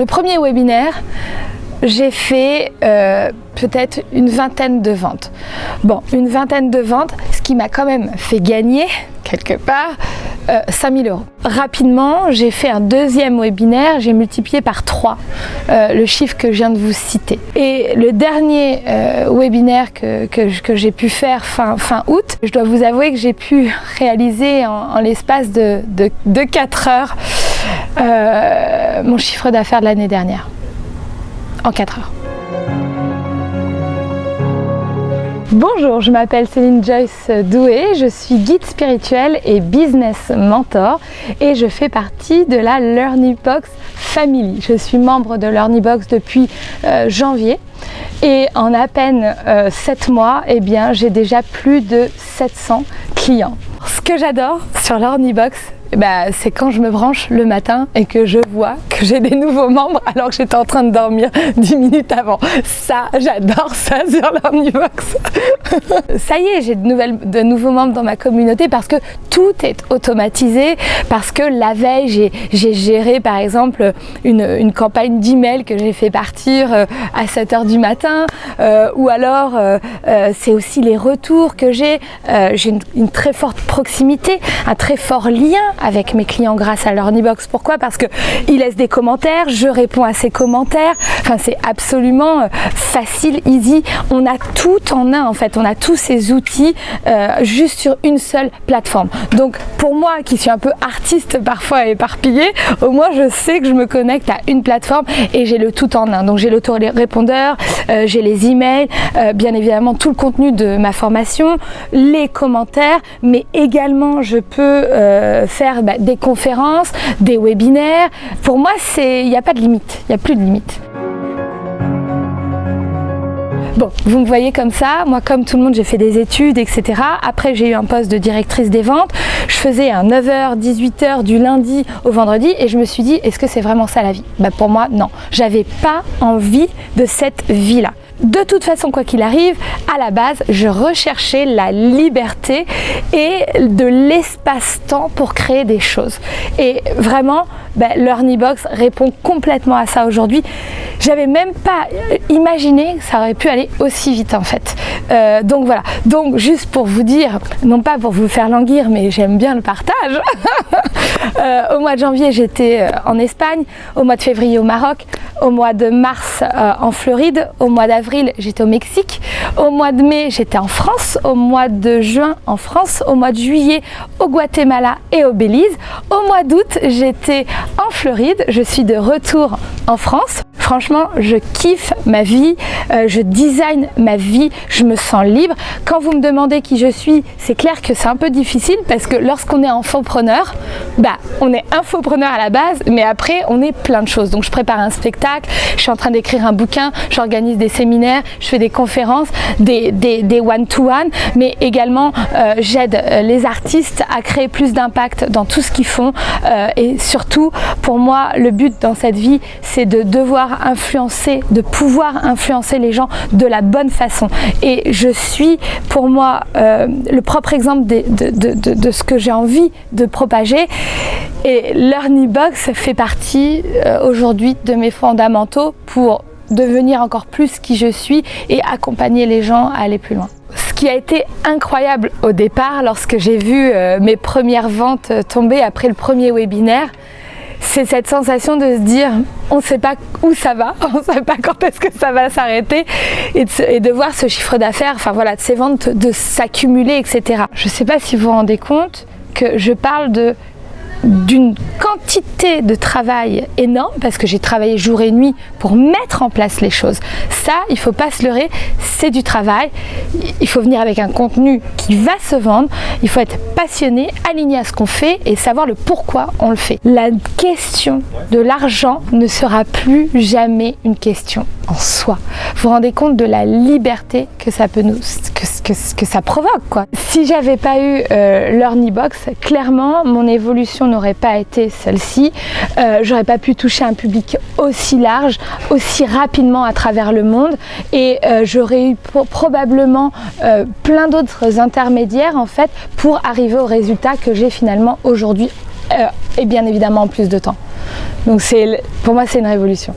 Le premier webinaire, j'ai fait peut-être une vingtaine de ventes. Bon, une vingtaine de ventes, ce qui m'a quand même fait gagner, quelque part, 5 000 €. Rapidement, j'ai fait un deuxième webinaire, j'ai multiplié par 3 le chiffre que je viens de vous citer. Et le dernier webinaire que j'ai pu faire fin août, je dois vous avouer que j'ai pu réaliser en l'espace de 4 heures mon chiffre d'affaires de l'année dernière. En 4 heures. Bonjour, je m'appelle Céline Joyce Doué, je suis guide spirituel et business mentor et je fais partie de la LearnyBox Family. Je suis membre de LearnyBox depuis janvier et en à peine 7 mois, eh bien, j'ai déjà plus de 700 clients. Ce que j'adore sur LearnyBox, c'est quand je me branche le matin et que je vois que j'ai des nouveaux membres alors que j'étais en train de dormir 10 minutes avant. Ça, j'adore ça sur LearnyBox. Ça y est, j'ai de nouveaux membres dans ma communauté parce que tout est automatisé, parce que la veille, j'ai géré par exemple une campagne d'email que j'ai fait partir à 7 h du matin ou alors c'est aussi les retours que j'ai une très forte proximité, un très fort lien avec mes clients grâce à LearnyBox. Pourquoi? Parce qu'ils laissent des commentaires, je réponds à ces commentaires. Enfin, c'est absolument facile, easy. On a tout en un en fait. On a tous ces outils juste sur une seule plateforme. Donc pour moi qui suis un peu artiste parfois éparpillée, au moins je sais que je me connecte à une plateforme et j'ai le tout en un. Donc j'ai l'autorépondeur, j'ai les emails, bien évidemment tout le contenu de ma formation, les commentaires, mais également je peux faire des conférences, des webinaires. Pour moi, il n'y a pas de limite, il n'y a plus de limite. Bon, vous me voyez comme ça, moi comme tout le monde j'ai fait des études, etc. Après j'ai eu un poste de directrice des ventes, je faisais un 9 h, 18 h du lundi au vendredi et je me suis dit, est-ce que c'est vraiment ça la vie? Pour moi, non. J'avais pas envie de cette vie-là. De toute façon, quoi qu'il arrive, à la base, je recherchais la liberté et de l'espace-temps pour créer des choses. Et vraiment, LearnyBox répond complètement à ça aujourd'hui. J'avais même pas imaginé que ça aurait pu aller aussi vite en fait. Donc voilà. Donc juste pour vous dire, non pas pour vous faire languir, mais j'aime bien le partage. Au mois de janvier, j'étais en Espagne. Au mois de février, au Maroc. Au mois de mars, en Floride. Au mois d'avril, j'étais au Mexique. Au mois de mai, j'étais en France. Au mois de juin, en France. Au mois de juillet, au Guatemala et au Belize. Au mois d'août, j'étais en Floride. Je suis de retour en France. Franchement, je kiffe ma vie, je design ma vie, je me sens libre. Quand vous me demandez qui je suis, c'est clair que c'est un peu difficile parce que lorsqu'on est infopreneur, on est infopreneur à la base, mais après on est plein de choses. Donc je prépare un spectacle, je suis en train d'écrire un bouquin, j'organise des séminaires, je fais des conférences, des one-to-one, mais également j'aide les artistes à créer plus d'impact dans tout ce qu'ils font. Et surtout, pour moi, le but dans cette vie, c'est de pouvoir influencer les gens de la bonne façon. Et je suis, pour moi, le propre exemple de ce que j'ai envie de propager. Et LearnyBox fait partie aujourd'hui de mes fondamentaux pour devenir encore plus qui je suis et accompagner les gens à aller plus loin. Ce qui a été incroyable au départ, lorsque j'ai vu mes premières ventes tomber après le premier webinaire, c'est cette sensation de se dire on ne sait pas où ça va, on ne sait pas quand est-ce que ça va s'arrêter et de voir ce chiffre d'affaires, de ces ventes de s'accumuler, etc. Je ne sais pas si vous vous rendez compte que je parle d'une quantité de travail énorme parce que j'ai travaillé jour et nuit pour mettre en place les choses. Ça, il ne faut pas se leurrer, c'est du travail. Il faut venir avec un contenu qui va se vendre. Il faut être passionné, aligné à ce qu'on fait et savoir le pourquoi on le fait. La question de l'argent ne sera plus jamais une question en soi. Vous vous rendez compte de la liberté que ça peut que ça provoque, quoi. Si j'avais pas eu LearnyBox, clairement mon évolution n'aurait pas été celle-ci. J'aurais pas pu toucher un public aussi large, aussi rapidement à travers le monde et j'aurais eu probablement plein d'autres intermédiaires en fait pour arriver au résultat que j'ai finalement aujourd'hui et bien évidemment en plus de temps. Donc pour moi, c'est une révolution.